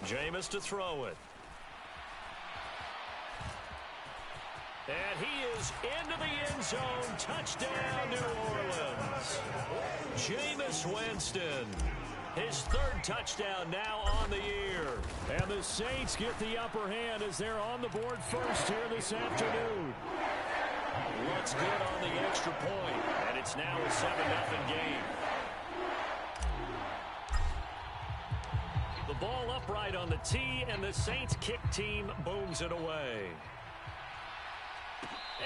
Jameis to throw it. And he is into the end zone. Touchdown, New Orleans. Jameis Winston. His third touchdown now on the year. And the Saints get the upper hand as they're on the board first here this afternoon. Looks good on the extra point, and it's now a 7-0 game. The ball upright on the tee, and the Saints kick team booms it away.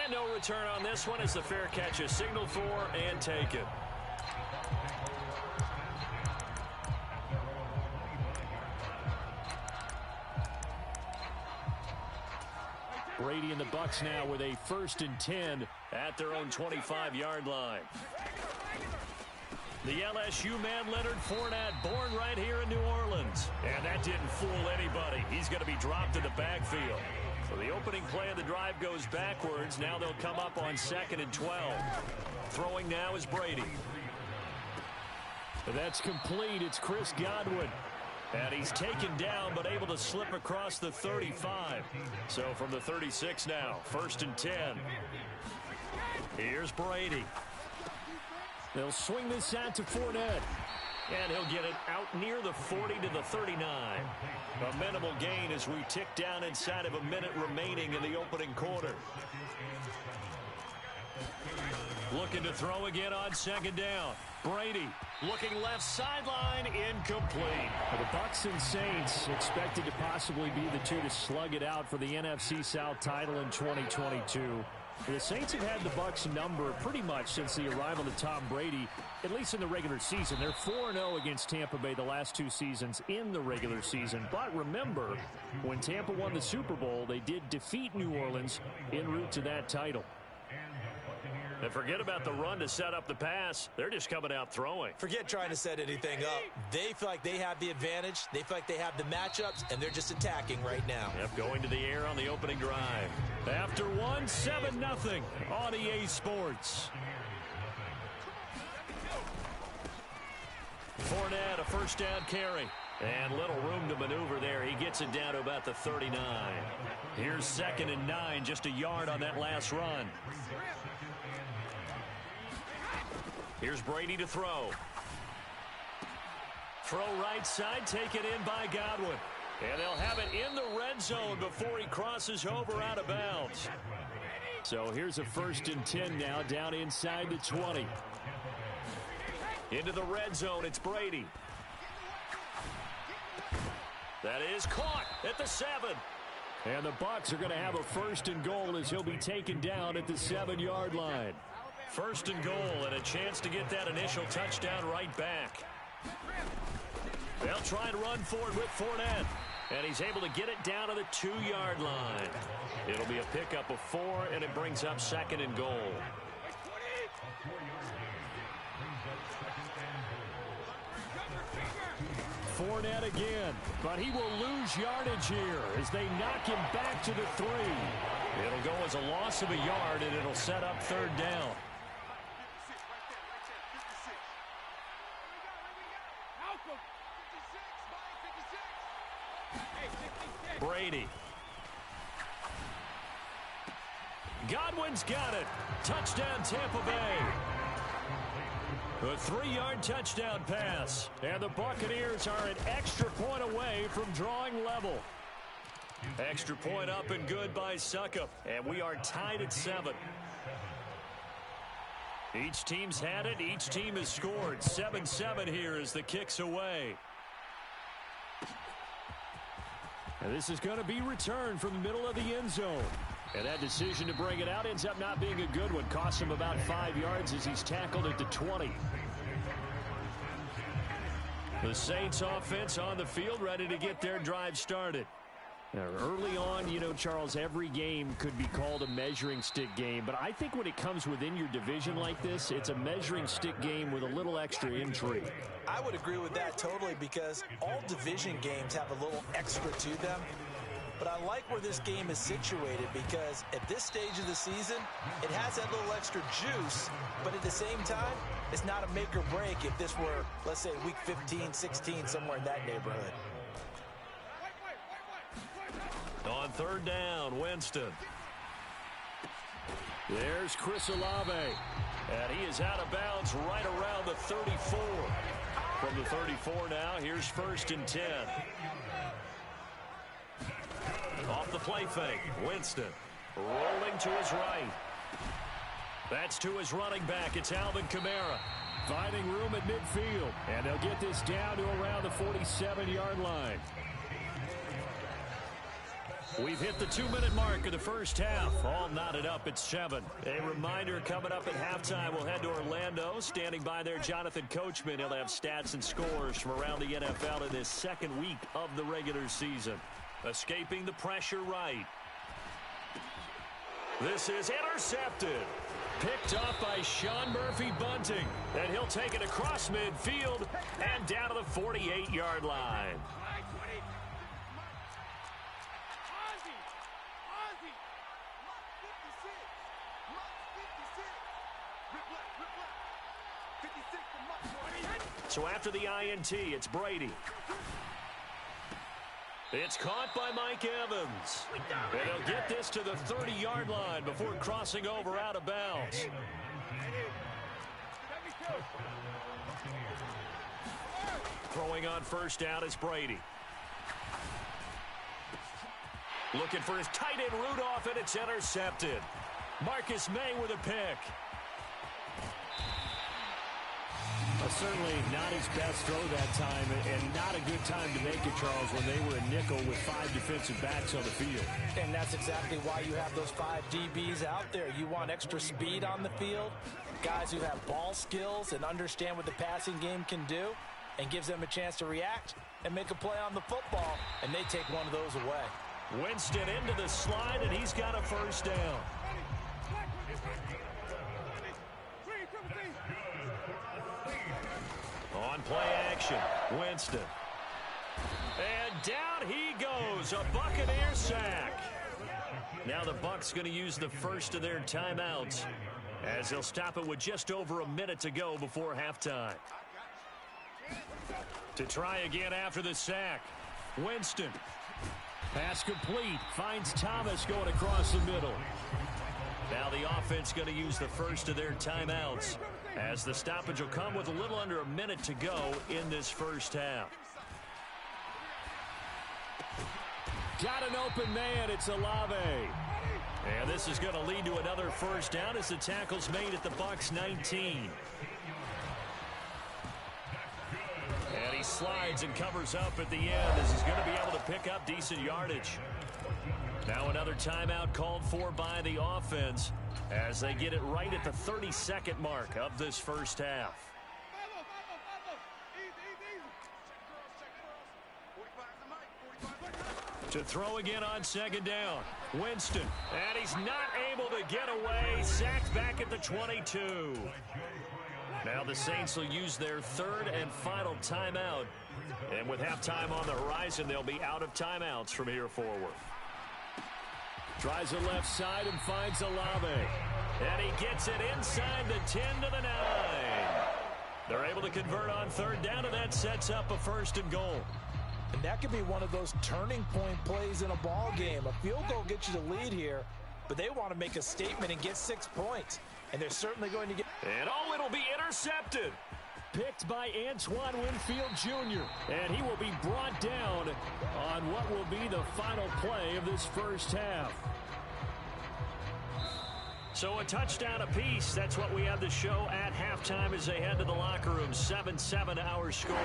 And no return on this one as the fair catch is signaled for and taken. Brady and the Bucs now with a 1st and 10 at their own 25-yard line. The LSU man Leonard Fournette, born right here in New Orleans. And that didn't fool anybody. He's going to be dropped in the backfield. So the opening play of the drive goes backwards. Now they'll come up on 2nd and 12. Throwing now is Brady. That's complete. It's Chris Godwin. And he's taken down but able to slip across the 35. So from the 36 now, 1st and 10. Here's Brady. They'll swing this out to Fournette. And he'll get it out near the 40 to the 39. A minimal gain as we tick down inside of a minute remaining in the opening quarter. Looking to throw again on 2nd down. Brady looking left sideline, incomplete. The Bucs and Saints expected to possibly be the two to slug it out for the NFC South title in 2022. The Saints have had the Bucs number pretty much since the arrival of Tom Brady, at least in the regular season. They're 4-0 against Tampa Bay the last 2 seasons in the regular season. But remember, when Tampa won the Super Bowl, they did defeat New Orleans en route to that title. And forget about the run to set up the pass. They're just coming out throwing. Forget trying to set anything up. They feel like they have the advantage. They feel like they have the matchups, and they're just attacking right now. Yep, going to the air on the opening drive. After 7-0 on EA Sports. Fournette, a 1st down carry. And little room to maneuver there. He gets it down to about the 39. Here's 2nd and 9, just a yard on that last run. Here's Brady to throw. Throw right side, taken in by Godwin. And they'll have it in the red zone before he crosses over out of bounds. So here's a 1st and 10 now, down inside the 20. Into the red zone, it's Brady. That is caught at the 7. And the Bucs are going to have a 1st and goal as he'll be taken down at the 7-yard line. 1st and goal and a chance to get that initial touchdown right back. They'll try and run forward with Fournette. And he's able to get it down to the 2-yard line. It'll be a pickup of 4, and it brings up 2nd and goal. Fournette again, but he will lose yardage here as they knock him back to the 3. It'll go as a loss of a yard, and it'll set up 3rd down. Brady. Godwin's got it. Touchdown, Tampa Bay. A 3-yard touchdown pass. And the Buccaneers are an extra point away from drawing level. Extra point up and good by Succop. And we are tied at 7. Each team's had it. Each team has scored. 7-7 here as the kick's away. And this is going to be returned from the middle of the end zone. And that decision to bring it out ends up not being a good one. Costs him about 5 yards as he's tackled at the 20. The Saints offense on the field, ready to get their drive started. Now, early on, you know, Charles, every game could be called a measuring stick game. But I think when it comes within your division like this, it's a measuring stick game with a little extra intrigue. I would agree with that totally because all division games have a little extra to them. But I like where this game is situated because at this stage of the season, it has that little extra juice. But at the same time, it's not a make or break if this were, let's say, week 15, 16, somewhere in that neighborhood. third down, Winston. There's Chris Olave. And he is out of bounds right around the 34. From the 34 now, here's 1st and 10. Off the play fake, Winston rolling to his right. That's to his running back. It's Alvin Kamara. Finding room at midfield. And they'll get this down to around the 47-yard line. We've hit the 2-minute mark of the first half. All knotted up at 7. A reminder coming up at halftime. We'll head to Orlando. Standing by there, Jonathan Coachman. He'll have stats and scores from around the NFL in this second week of the regular season. Escaping the pressure right. This is intercepted. Picked off by Sean Murphy-Bunting. And he'll take it across midfield and down to the 48-yard line. So after the INT, it's Brady. It's caught by Mike Evans. And they'll get this to the 30-yard line before crossing over out of bounds. Throwing on first down is Brady. Looking for his tight end Rudolph, and it's intercepted. Marcus May with a pick. Certainly not his best throw that time, and not a good time to make it, Charles, when they were a nickel with 5 defensive backs on the field. And that's exactly why you have those 5 DBs out there. You want extra speed on the field, guys who have ball skills and understand what the passing game can do, and gives them a chance to react and make a play on the football, and they take one of those away. Winston into the slide, and he's got a first down. On play action, Winston. And down he goes, a Buccaneer sack. Now the Bucs going to use the first of their timeouts as they'll stop it with just over a minute to go before halftime. To try again after the sack, Winston. Pass complete, finds Thomas going across the middle. Now the offense going to use the first of their timeouts as the stoppage will come with a little under a minute to go in this first half. Got an open man, it's Olave. And this is going to lead to another first down as the tackle's made at the Bucs 19. And he slides and covers up at the end as he's going to be able to pick up decent yardage. Now another timeout called for by the offense as they get it right at the 32nd mark of this first half. To throw again on second down, Winston. And he's not able to get away. Sacked back at the 22. Now the Saints will use their third and final timeout. And with halftime on the horizon, they'll be out of timeouts from here forward. Tries the left side and finds Olave. And he gets it inside the 10 to the 9. They're able to convert on third down, and that sets up a first and goal. And that could be one of those turning point plays in a ball game. A field goal gets you the lead here, but they want to make a statement and get 6 points. And they're certainly going to get... And it'll be intercepted. Picked by Antoine Winfield Jr. And he will be brought down on what will be the final play of this first half. So a touchdown apiece. That's what we have to show at halftime as they head to the locker room. 7-7 our score.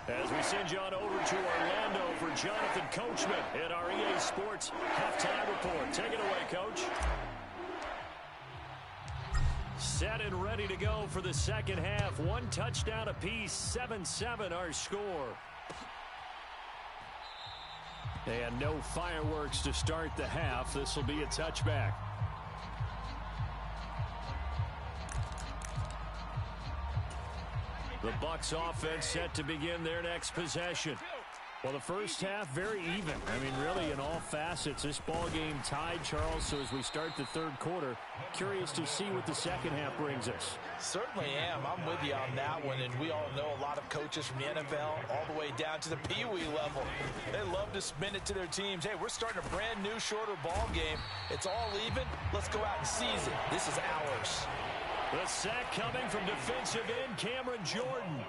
As we send you on over to Orlando for Jonathan Coachman at our EA Sports Halftime Report. Take it away, Coach. Set and ready to go for the second half. 1 touchdown apiece. 7-7 our score. And no fireworks to start the half. This will be a touchback. The Bucs offense set to begin their next possession. Well, the first half, very even. I mean, really, in all facets, this ball game tied, Charles. So as we start the third quarter, curious to see what the second half brings us. Certainly am. I'm with you on that one. And we all know a lot of coaches from the NFL all the way down to the Pee-wee level. They love to spin it to their teams. Hey, we're starting a brand new, shorter ball game. It's all even. Let's go out and seize it. This is ours. The sack coming from defensive end Cameron Jordan.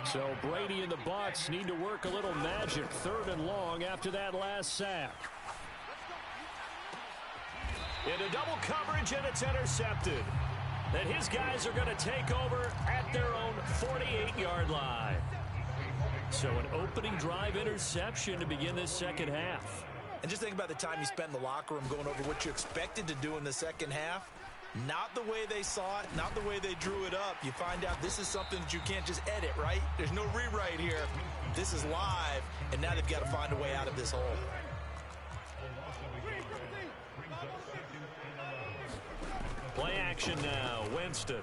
So Brady and the Bucs need to work a little magic, 3rd and long after that last sack. Into double coverage, and it's intercepted. And his guys are going to take over at their own 48-yard line. So an opening drive interception to begin this second half. And just think about the time you spent in the locker room going over what you expected to do in the second half. Not the way they saw it, not the way they drew it up. You find out this is something that you can't just edit, right? There's no rewrite here. This is live, and now they've got to find a way out of this hole. Play action now. Winston.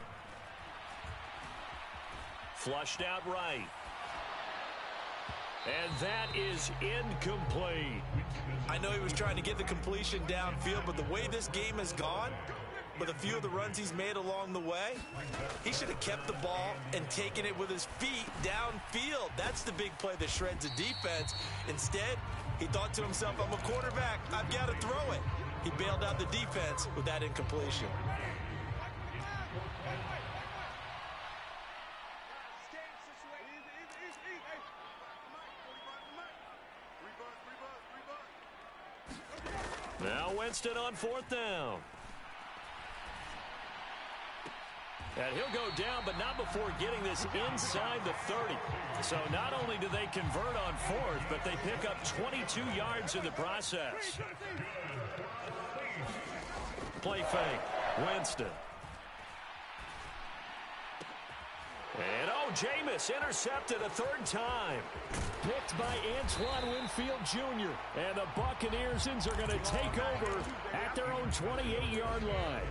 Flushed out right. And that is incomplete. I know he was trying to get the completion downfield, but the way this game has gone, with a few of the runs he's made along the way, he should have kept the ball and taken it with his feet downfield. That's the big play that shreds the defense. Instead, he thought to himself, I'm a quarterback. I've got to throw it. He bailed out the defense with that incompletion. Now Winston on 4th down. And he'll go down, but not before getting this inside the 30. So not only do they convert on 4th, but they pick up 22 yards in the process. Play fake. Winston. And Jameis intercepted a 3rd time. Picked by Antoine Winfield Jr. And the Buccaneers are going to take over at their own 28-yard line.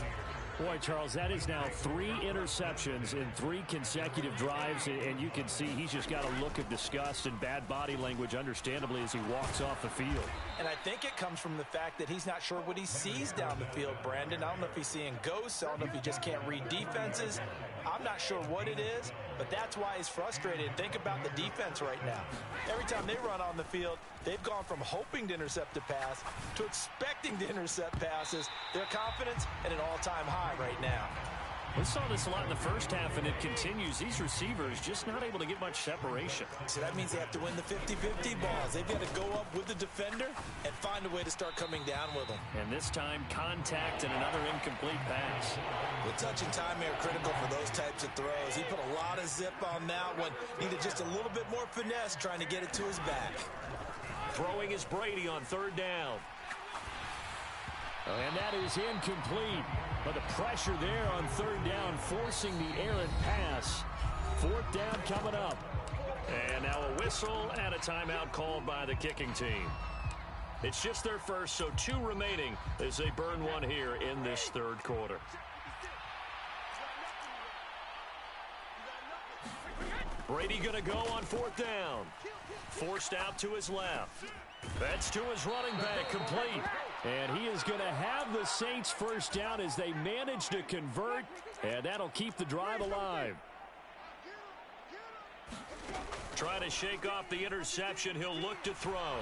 Boy, Charles, that is now 3 interceptions in 3 consecutive drives, and you can see he's just got a look of disgust and bad body language, understandably, as he walks off the field. And I think it comes from the fact that he's not sure what he sees down the field, Brandon. I don't know if he's seeing ghosts. I don't know if he just can't read defenses. I'm not sure what it is, but that's why he's frustrated. Think about the defense right now. Every time they run on the field, they've gone from hoping to intercept a pass to expecting to intercept passes. Their confidence at an all-time high right now. We saw this a lot in the first half, and it continues. These receivers just not able to get much separation. So that means they have to win the 50-50 balls. They've got to go up with the defender and find a way to start coming down with them. And this time, contact and another incomplete pass. The touch and time are critical for those types of throws. He put a lot of zip on that one. Needed just a little bit more finesse trying to get it to his back. Throwing is Brady on 3rd down. And that is incomplete. But the pressure there on 3rd down, forcing the errant pass. 4th down coming up. And now a whistle and a timeout called by the kicking team. It's just their first, so 2 remaining as they burn one here in this 3rd quarter. Brady going to go on 4th down. Forced out to his left. That's to his running back, complete. And he is going to have the Saints 1st down as they manage to convert, and that'll keep the drive alive. Trying to shake off the interception. He'll look to throw.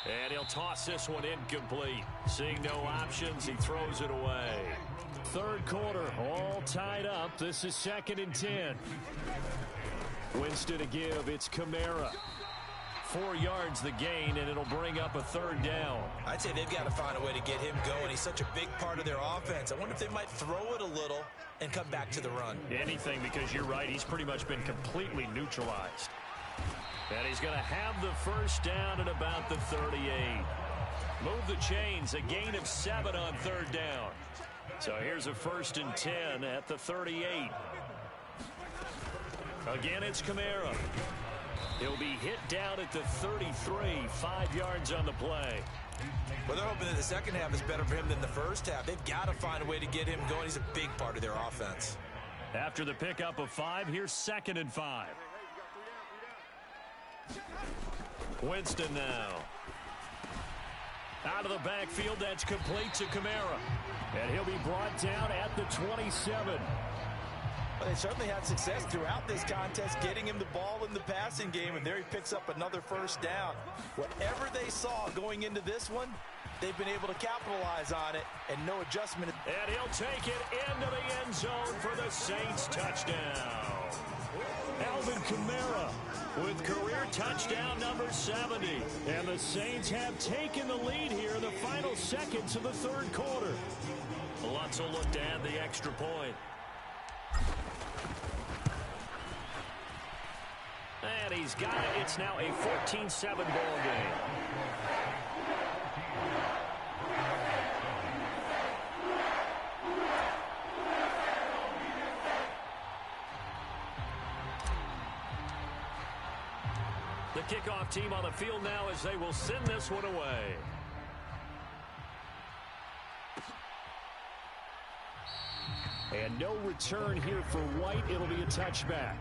And he'll toss this one incomplete. Seeing no options, he throws it away. 3rd quarter, all tied up. This is 2nd and 10. Winston to give. It's Kamara. 4 yards the gain, and it'll bring up a 3rd down. I'd say they've got to find a way to get him going. He's such a big part of their offense. I wonder if they might throw it a little and come back to the run. Anything, because you're right. He's pretty much been completely neutralized. And he's going to have the 1st down at about the 38. Move the chains. A gain of 7 on 3rd down. So here's a 1st and 10 at the 38. Again, it's Kamara. He'll be hit down at the 33, 5 yards on the play. Well, they're hoping that the second half is better for him than the first half. They've got to find a way to get him going. He's a big part of their offense. After the pickup of 5, here's 2nd and 5. Winston now. Out of the backfield, that's complete to Kamara. And he'll be brought down at the 27. Well, they certainly had success throughout this contest getting him the ball in the passing game, and there he picks up another first down. Whatever they saw going into this one, they've been able to capitalize on it, and no adjustment. And he'll take it into the end zone for the Saints touchdown. Alvin Kamara with career touchdown number 70. And the Saints have taken the lead here in the final seconds of the third quarter. Lutz will look to add the extra point. And he's got it. It's now a 14-7 ball game. The kickoff team on the field now as they will send this one away. And no return here for White. It'll be a touchback.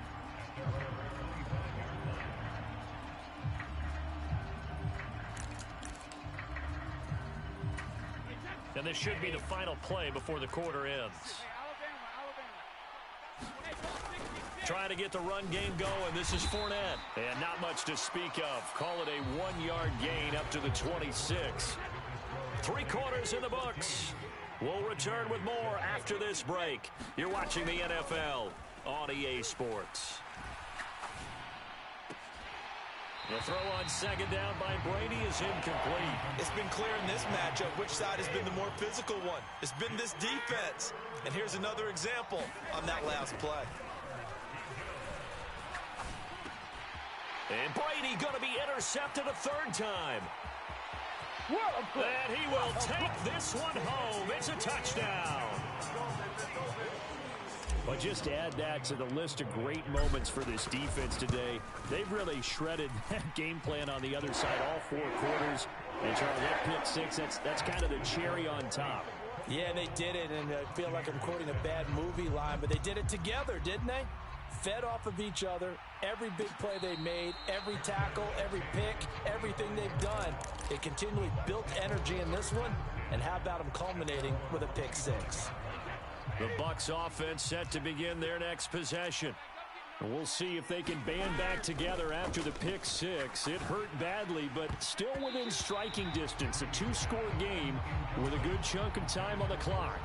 And this should be the final play before the quarter ends. Trying to get the run game going. This is Fournette. And not much to speak of. Call it a 1-yard gain up to the 26. 3 quarters in the books. We'll return with more after this break. You're watching the NFL on EA Sports. The throw on 2nd down by Brady is incomplete. It's been clear in this matchup which side has been the more physical one. It's been this defense. And here's another example on that last play. And Brady going to be intercepted a 3rd time. And he will take this one home. It's a touchdown. But just add that to the list of great moments for this defense today. They've really shredded that game plan on the other side all 4 quarters. And Charlie, that pick 6, that's kind of the cherry on top. Yeah, they did it, and I feel like I'm quoting a bad movie line, but they did it together, didn't they? Fed off of each other, every big play they made, every tackle, every pick, everything they've done. They continually built energy in this one, and how about them culminating with a pick 6? The Bucs offense set to begin their next possession. And we'll see if they can band back together after the pick 6. It hurt badly, but still within striking distance. A 2-score game with a good chunk of time on the clock.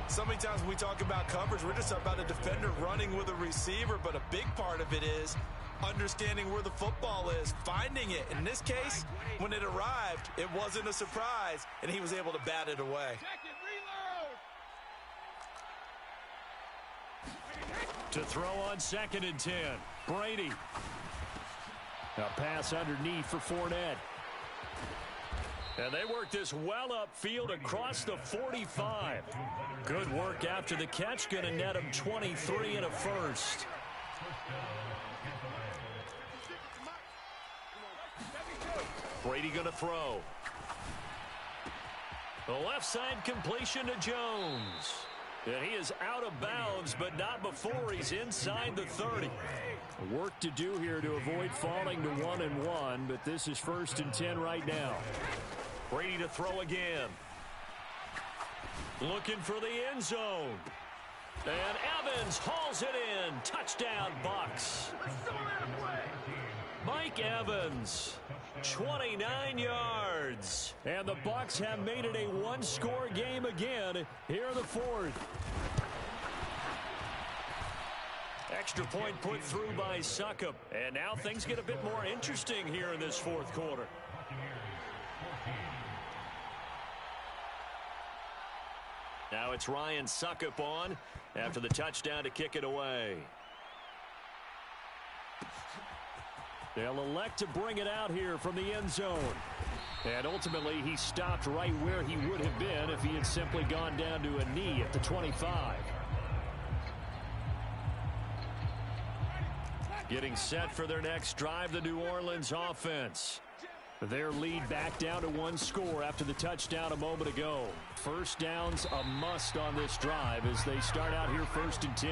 So many times when we talk about coverage, we're just about a defender running with a receiver, but a big part of it is understanding where the football is, finding it. In this case, when it arrived, it wasn't a surprise, and he was able to bat it away. To throw on 2nd and 10, Brady. A pass underneath for Fournette. And they work this well upfield across the 45. Good work after the catch. Going to net him 23 and a first. Brady going to throw. The left side completion to Jones. And he is out of bounds, but not before he's inside the 30. Work to do here to avoid falling to 1-1, but this is 1st and 10 right now. Brady to throw again. Looking for the end zone. And Evans hauls it in. Touchdown, Bucs. Mike Evans, 29 yards. And the Bucs have made it a 1-score game again here in the 4th. Extra point put through by Succop. And now things get a bit more interesting here in this 4th quarter. Now it's Ryan Succop on after the touchdown to kick it away. They'll elect to bring it out here from the end zone. And ultimately, he stopped right where he would have been if he had simply gone down to a knee at the 25. Getting set for their next drive, the New Orleans offense. Their lead back down to 1 score after the touchdown a moment ago. First down's a must on this drive as they start out here 1st and 10.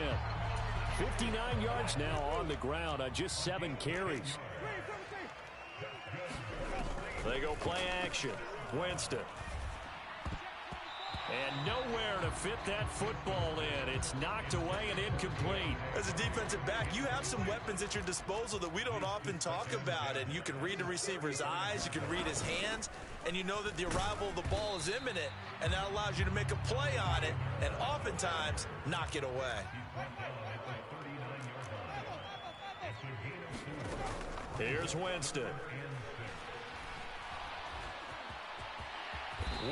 59 yards now on the ground on just 7 carries. They go play action. Winston. And nowhere to fit that football in. It's knocked away and incomplete. As a defensive back, you have some weapons at your disposal that we don't often talk about. And you can read the receiver's eyes, you can read his hands, and you know that the arrival of the ball is imminent, and that allows you to make a play on it and oftentimes knock it away. Here's Winston.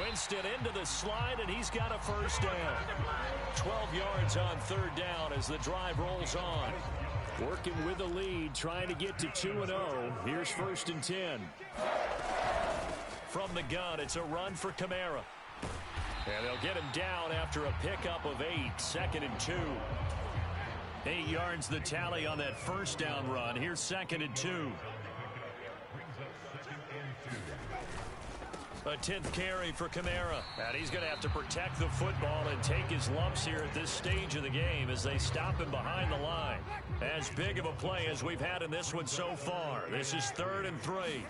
Winston into the slide, and he's got a first down. 12 yards on 3rd down as the drive rolls on. Working with the lead, trying to get to 2-0. Here's 1st and 10. From the gun, it's a run for Kamara. And they'll get him down after a pickup of 8. 2nd and 2. 8 yards the tally on that first down run. Here's 2nd and 2. A 10th carry for Kamara. And he's going to have to protect the football and take his lumps here at this stage of the game as they stop him behind the line. As big of a play as we've had in this one so far. This is 3rd and 3.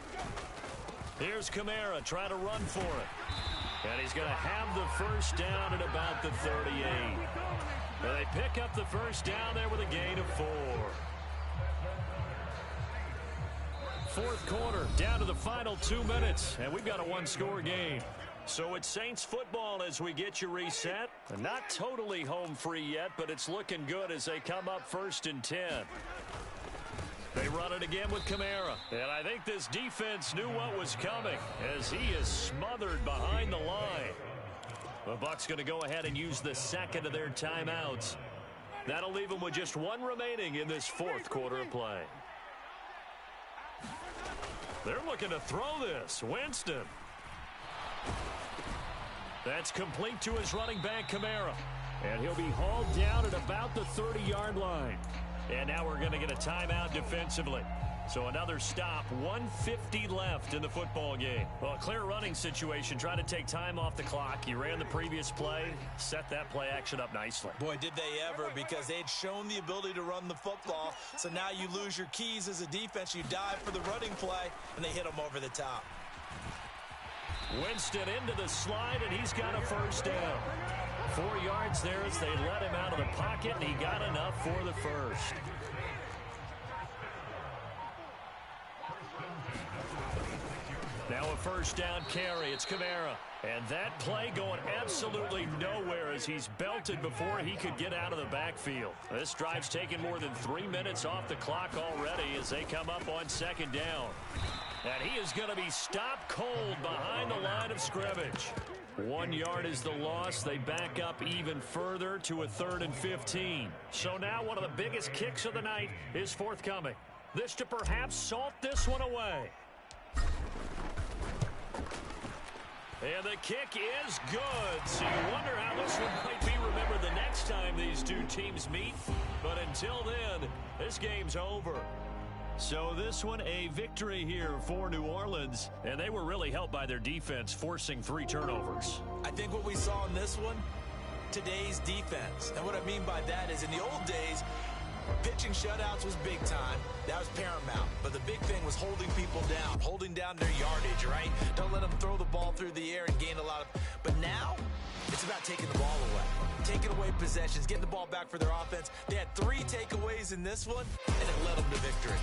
Here's Kamara trying to run for it. And he's going to have the first down at about the 38. And they pick up the first down there with a gain of 4. 4th quarter, down to the final 2 minutes, and we've got a 1-score game. So it's Saints football as we get you reset. Not totally home free yet, but it's looking good as they come up 1st and 10. They run it again with Kamara, and I think this defense knew what was coming as he is smothered behind the line. The Bucs going to go ahead and use the 2nd of their timeouts. That'll leave them with just 1 remaining in this 4th quarter of play. They're looking to throw this. Winston. That's complete to his running back, Kamara. And he'll be hauled down at about the 30-yard line. And now we're going to get a timeout defensively. So another stop, 1:50 left in the football game. Well, a clear running situation. Try to take time off the clock. You ran the previous play, set that play action up nicely. Boy, did they ever, because they had shown the ability to run the football. So now you lose your keys as a defense. You dive for the running play, and they hit them over the top. Winston into the slide, and he's got a first down. 4 yards there as they let him out of the pocket, and he got enough for the first. Now a first down carry. It's Kamara. And that play going absolutely nowhere as he's belted before he could get out of the backfield. This drive's taken more than 3 minutes off the clock already as they come up on 2nd down. And he is going to be stopped cold behind the line of scrimmage. 1 yard is the loss. They back up even further to a 3rd and 15. So now one of the biggest kicks of the night is forthcoming. This to perhaps salt this one away. And the kick is good. So you wonder how this one might be remembered the next time these two teams meet. But until then, this game's over. So this one, a victory here for New Orleans. And they were really helped by their defense, forcing 3 turnovers. I think what we saw in this one, today's defense. And what I mean by that is in the old days, pitching shutouts was big time. That was paramount. But the big thing was holding people down, holding down their yardage, right? Don't let them throw the ball through the air and gain a lot of... But now, it's about taking the ball away. Taking away possessions, getting the ball back for their offense. They had 3 takeaways in this one, and it led them to victory.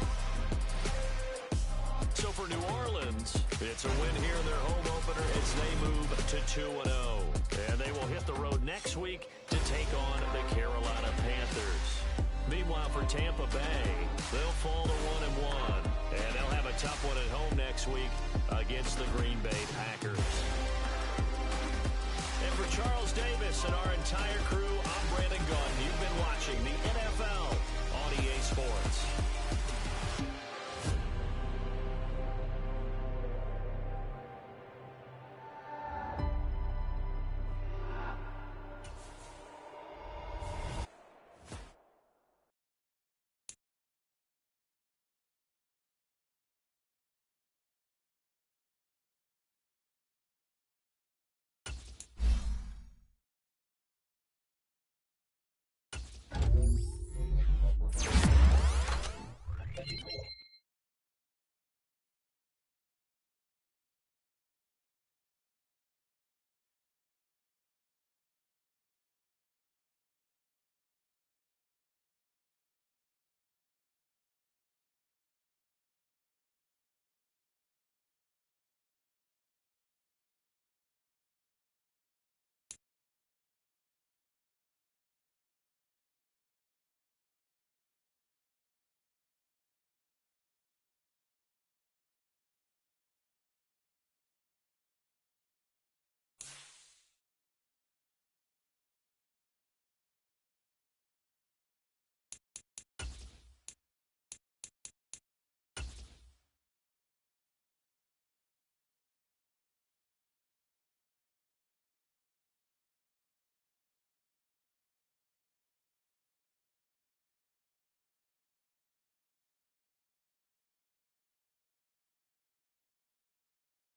So for New Orleans, it's a win here in their home opener as they move to 2-0. And they will hit the road next week to take on the Carolina Panthers. Meanwhile, for Tampa Bay, they'll fall to 1-1. And they'll have a tough one at home next week against the Green Bay Packers. And for Charles Davis and our entire crew, I'm Brandon Gaudin. You've been watching the NFL on EA Sports.